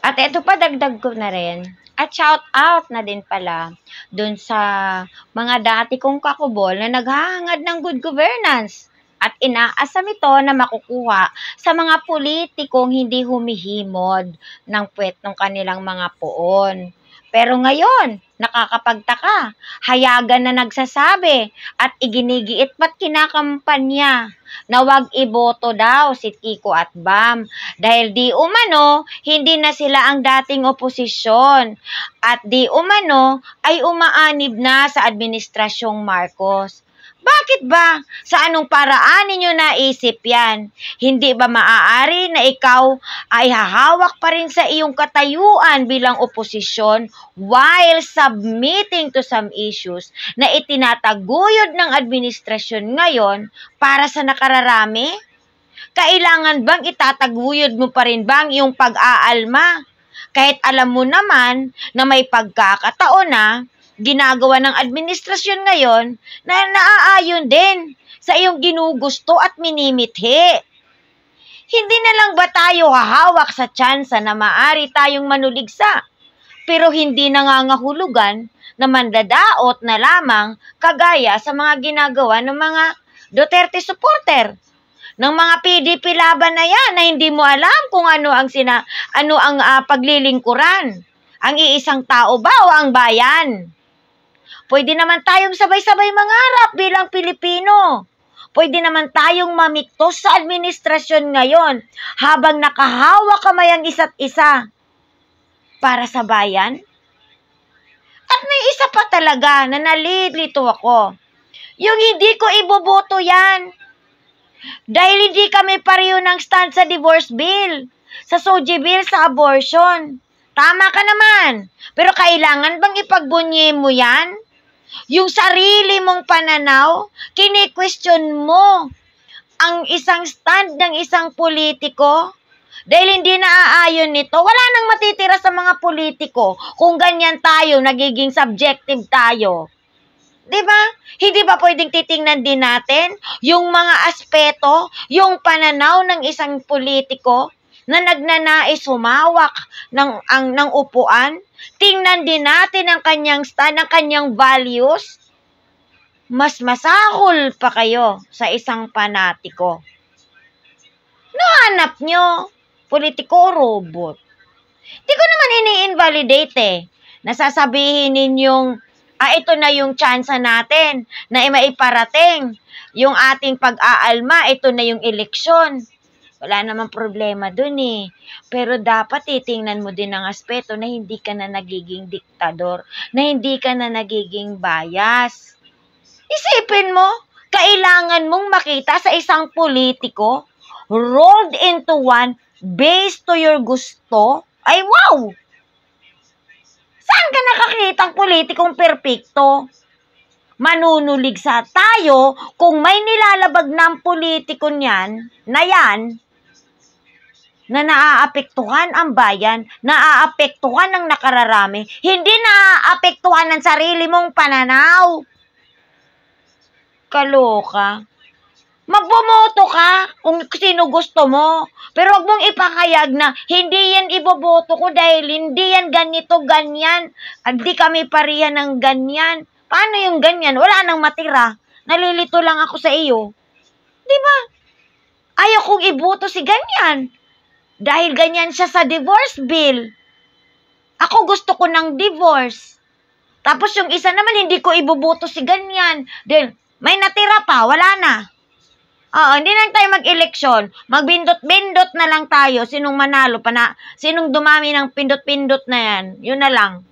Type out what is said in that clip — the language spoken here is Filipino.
At eto pa, dagdag ko na rin. At shout out na din pala dun sa mga dati kong kakubol na naghahangad ng good governance at inaasam ito na makukuha sa mga politikong hindi humihimod ng puwet ng kanilang mga poon. Pero ngayon, nakakapagtaka, hayagan na nagsasabi at iginigiit pa't kinakampanya na wag iboto daw si Kiko at Bam dahil di umano hindi na sila ang dating oposisyon at di umano ay umaanib na sa administrasyong Marcos. Bakit ba? Sa anong paraan ninyo naisip yan? Hindi ba maaari na ikaw ay hahawak pa rin sa iyong katayuan bilang oposisyon while submitting to some issues na itinataguyod ng administrasyon ngayon para sa nakararami? Kailangan bang itataguyod mo pa rin bang iyong pag-aalma? Kahit alam mo naman na may pagkakataon na ginagawa ng administrasyon ngayon na naaayon din sa iyong ginugusto at minimithi. Hindi na lang ba tayo hahawak sa tsansa na maari tayong manuligsa, pero hindi nangangahulugan na mandadaot na lamang kagaya sa mga ginagawa ng mga Duterte supporter, ng mga PDP laban na yan na hindi mo alam kung ano ang paglilingkuran. Ang iisang tao ba o ang bayan? Pwede naman tayong sabay-sabay mangarap bilang Pilipino. Pwede naman tayong mamiktos sa administrasyon ngayon habang nakahawak kamay ang isa't isa para sa bayan. At may isa pa talaga na nalilito ako. Yung hindi ko iboboto yan. Dahil hindi kami pareho ng stand sa divorce bill, sa SOGI bill, sa abortion. Tama ka naman. Pero kailangan bang ipagbunyi mo yan? Yung sarili mong pananaw, kini-question mo ang isang stand ng isang politiko? Dahil hindi naaayon nito, wala nang matitira sa mga politiko kung ganyan tayo, nagiging subjective tayo. Diba? Hindi ba pwedeng titingnan din natin yung mga aspeto, yung pananaw ng isang politiko na nagnanais humawak ng upuan? Tingnan din natin ang kanyang stand, ang kanyang values. Mas masahol pa kayo sa isang panatiko. Nahanap nyo, politiko o robot? Di ko naman ini-invalidate eh. Nasasabihin ninyong, ito na yung chance natin na maiparating yung ating pag-aalma, ito na yung eleksyon. Wala namang problema dun eh. Pero dapat titingnan mo din ang aspeto na hindi ka na nagiging diktador, na hindi ka na nagiging bias. Isipin mo, kailangan mong makita sa isang politiko, rolled into one, based to your gusto. Ay wow! Saan ka nakakitang politikong perpekto? Manunulig sa tayo kung may nilalabag ng politiko niyan, na yan, na naaapektuhan ang bayan, naaapektuhan ang nakararami, hindi naaapektuhan ang sarili mong pananaw. Kaloka. Magbumoto ka kung sino gusto mo. Pero wag mong ipakayag na hindi yan iboboto ko dahil hindi yan ganito, ganyan. Hindi kami parihan ng ganyan. Paano yung ganyan? Wala nang matira. Nalilito lang ako sa iyo. Diba? Ayaw kong iboto si ganyan. Dahil ganyan siya sa divorce bill. Ako gusto ko ng divorce. Tapos yung isa naman, hindi ko iboboto si ganyan. Dahil may natira pa, wala na. Hindi lang tayo mag-eleksyon. Magbindot-bindot na lang tayo. Sinong manalo pa na, sinong dumami ng pindot-pindot na yan. Yun na lang.